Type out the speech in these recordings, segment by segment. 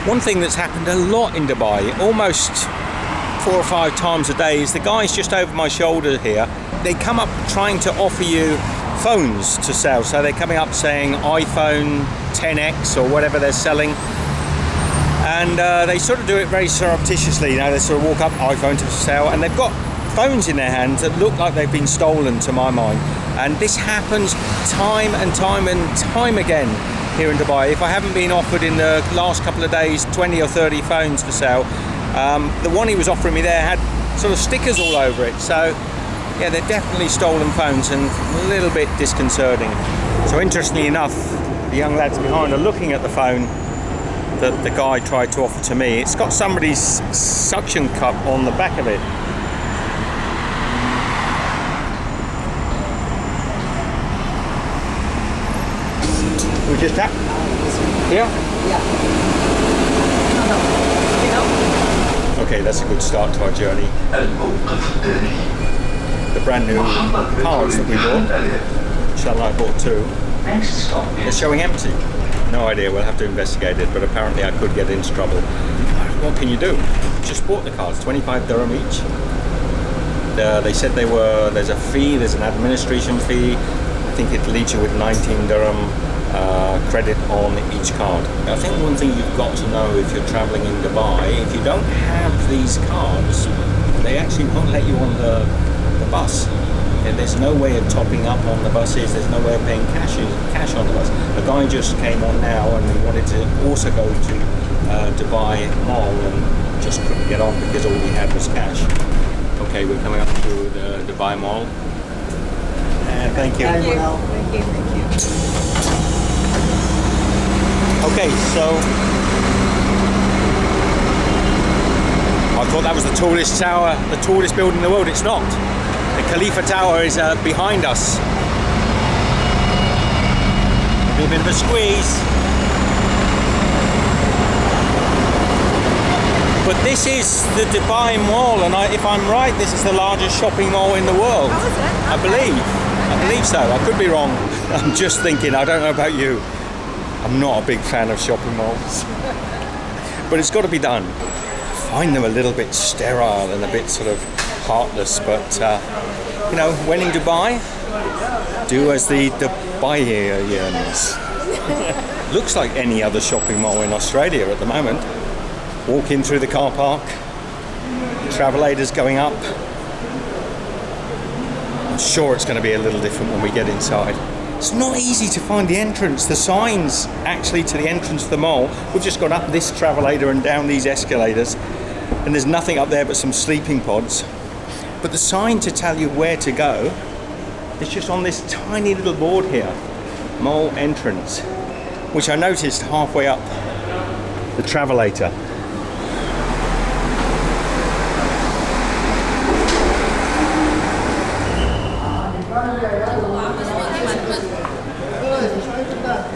One thing that's happened a lot in Dubai, almost 4 or 5 times a day, is the guys just over my shoulder here, they come up trying to offer you phones to sell. So they're coming up saying iPhone 10X or whatever they're selling. And they sort of do it very surreptitiously, you know, they sort of walk up, iPhone to sell, and they've got phones in their hands that look like they've been stolen, to my mind. And this happens time and time again here in Dubai. If I haven't been offered in the last couple of days 20 or 30 phones for sale, the one he was offering me there had sort of stickers all over it. So yeah, they're definitely stolen phones and a little bit disconcerting. So interestingly enough, the young lads behind are looking at the phone that the guy tried to offer to me. It's got somebody's suction cup on the back of it. We just tap? Yeah? Yeah. Okay, that's a good start to our journey. The brand new cards that we bought, inshallah I bought 2, they're showing empty. No idea, we'll have to investigate it, but apparently I could get into trouble. What can you do? Just bought the cards, 25 dirham each. They said there's a fee, there's an administration fee. I think it leaves you with 19 dirham credit on each card. I think one thing you've got to know if you're traveling in Dubai, if you don't have these cards, they actually won't let you on the bus. And there's no way of topping up on the buses, there's no way of paying cash on the bus. A guy just came on now and he wanted to also go to Dubai Mall and just couldn't get on because all he had was cash. Okay, we're coming up to the Dubai Mall. Thank you. Thank you. Okay, so I thought that was the tallest tower, the tallest building in the world. It's not. The Khalifa Tower is behind us. A bit of a squeeze. But this is the Dubai Mall, and if I'm right, this is the largest shopping mall in the world. Oh, is it? I believe so. I could be wrong. I'm just thinking, I don't know about you. I'm not a big fan of shopping malls. But it's got to be done. I find them a little bit sterile and a bit sort of heartless, but you know, when in Dubai, do as the Dubaians. Looks like any other shopping mall in Australia at the moment. Walk in through the car park, travelators going up. I'm sure it's going to be a little different when we get inside. It's not easy to find the entrance. The signs actually to the entrance to the mall, we've just gone up this travelator and down these escalators, and there's nothing up there but some sleeping pods. But the sign to tell you where to go is just on this tiny little board here, mall entrance, which I noticed halfway up the travelator.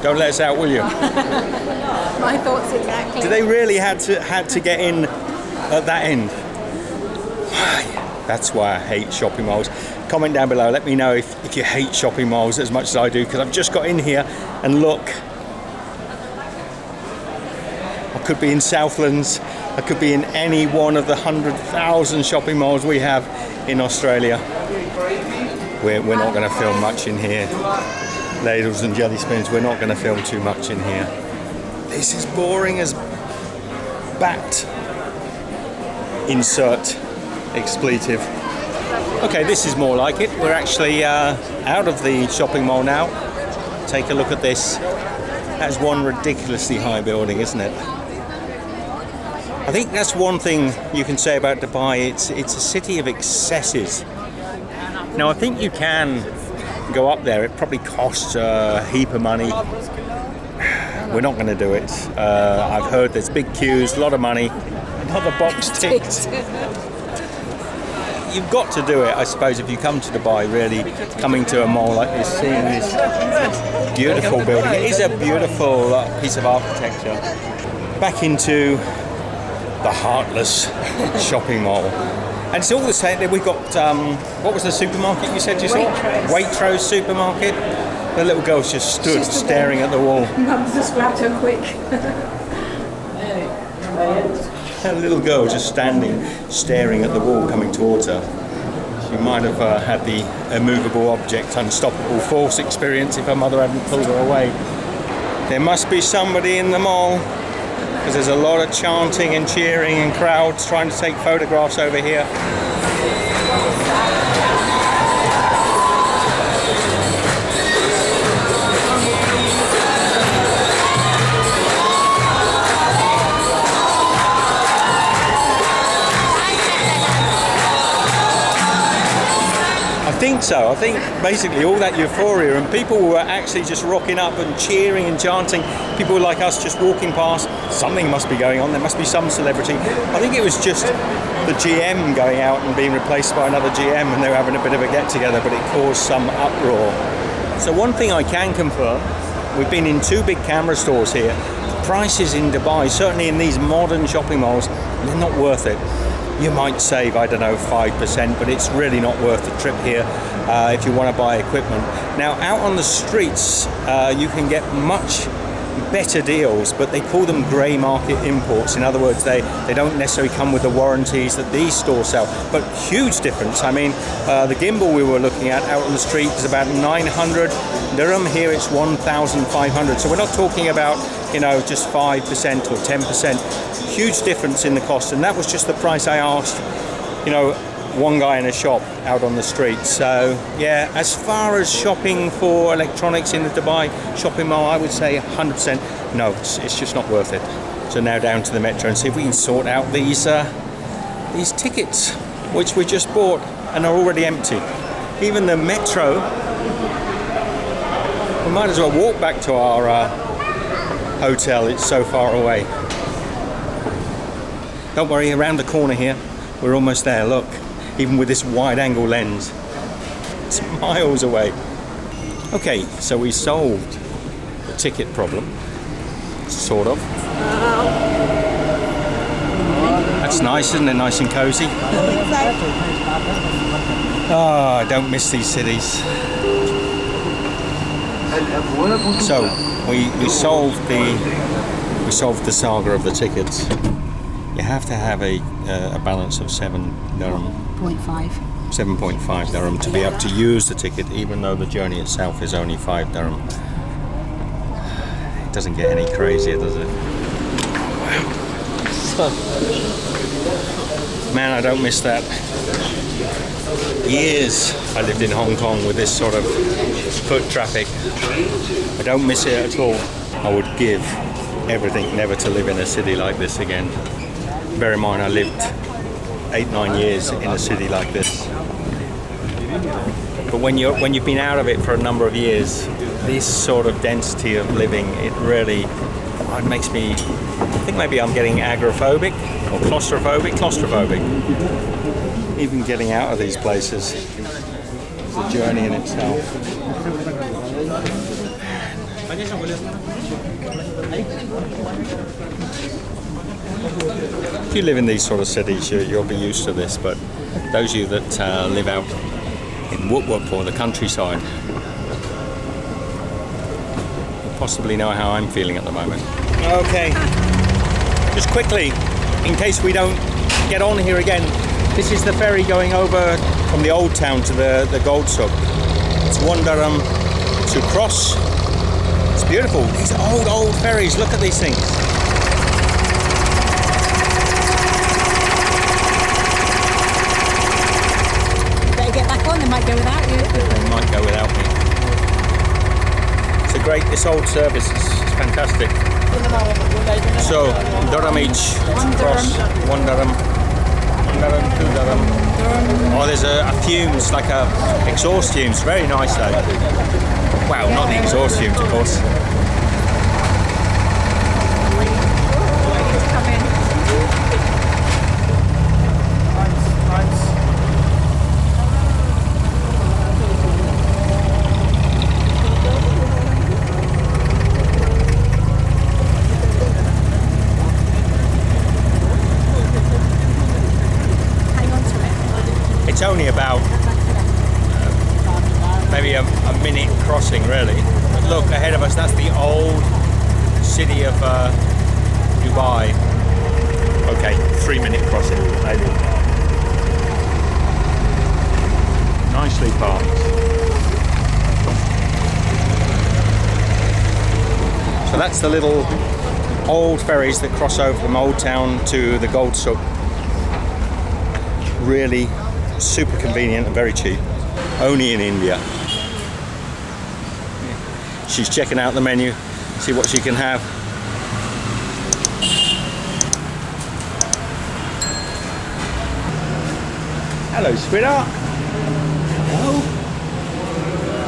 Don't let us out, will you? My thoughts exactly. Do they really had to get in at that end? That's why I hate shopping malls. Comment down below, let me know if you hate shopping malls as much as I do, because I've just got in here and look. I could be in Southlands, I could be in any one of the 100,000 shopping malls we have in Australia. We're not going to film much in here. Ladles and jelly spoons, we're not going to film too much in here. This is boring as bat. Insert expletive. Okay, this is more like it. We're actually out of the shopping mall now. Take a look at this. That's one ridiculously high building, isn't it? I think that's one thing you can say about Dubai. It's a city of excesses. Now, I think you can go up there. It probably costs a heap of money. We're not going to do it. I've heard there's big queues, a lot of money. Another box ticked. You've got to do it, I suppose, if you come to Dubai, really coming to a mall like this, seeing this beautiful building. It is a beautiful piece of architecture. Back into the heartless shopping mall. And it's all the same. We've got, what was the supermarket you said you saw? Waitrose supermarket. The little girl's just stood staring at the wall. Mum's just grabbed her quick. A little girl just standing, staring at the wall coming towards her. She might have had the immovable object, unstoppable force experience if her mother hadn't pulled her away. There must be somebody in the mall, because there's a lot of chanting and cheering and crowds trying to take photographs over here. I think so. I think basically all that euphoria and people were actually just rocking up and cheering and chanting. People like us just walking past. Something must be going on. There must be some celebrity. I think it was just the GM going out and being replaced by another GM, and they were having a bit of a get together, but it caused some uproar. So one thing I can confirm, we've been in 2 big camera stores here. The prices in Dubai, certainly in these modern shopping malls, they're not worth it. You might save, I don't know, 5%, but it's really not worth the trip here if you want to buy equipment. Now, out on the streets, you can get much better deals, but they call them grey market imports. In other words, they don't necessarily come with the warranties that these stores sell, but huge difference. I mean, the gimbal we were looking at out on the street is about 900 dirham. Here it's 1,500. So we're not talking about, you know, just 5% or 10%. Huge difference in the cost, and that was just the price I asked, you know, one guy in a shop out on the street. So yeah, as far as shopping for electronics in the Dubai shopping mall, I would say 100% no, it's just not worth it. So now down to the metro and see if we can sort out these tickets which we just bought and are already empty. Even the metro, we might as well walk back to our hotel, it's so far away. Don't worry, around the corner here, we're almost there, look. Even with this wide angle lens, it's miles away. Okay, so we solved the ticket problem, sort of. That's nice, isn't it? Nice and cozy. Oh, I don't miss these cities. So we solved the saga of the tickets. You have to have a balance of 7 dirham. 7.5 dirham to be able to use the ticket, even though the journey itself is only 5 dirham. It doesn't get any crazier, does it? Man, I don't miss that. Years I lived in Hong Kong with this sort of foot traffic. I don't miss it at all. I would give everything never to live in a city like this again. Bear in mind, I lived 8-9 years in a city like this. But when you've been out of it for a number of years, this sort of density of living, it really makes me. I think maybe I'm getting agoraphobic or claustrophobic. Even getting out of these places is a journey in itself. If you live in these sort of cities, you'll be used to this, but those of you that live out in Whoop or the countryside will possibly know how I'm feeling at the moment. Okay, just quickly, in case we don't get on here again, this is the ferry going over from the old town to the Gold Souk. It's 1 dirham to cross. It's beautiful. These old ferries, look at these things. Get back on, they might go without you. They might go without me. This old service is fantastic. So, dirham each to cross, 1 dirham, 1 dirham, 2 dirham. Oh, there's a fumes, like a exhaust fumes, very nice though. Wow, not the exhaust fumes of course. It's only about maybe a minute crossing really. But look ahead of us, that's the old city of Dubai. Okay, that's the little old ferries that cross over from Old Town to the Gold Souk. Really super convenient and very cheap. Only in India. She's checking out the menu, see what she can have. Hello, sweetheart. Hello.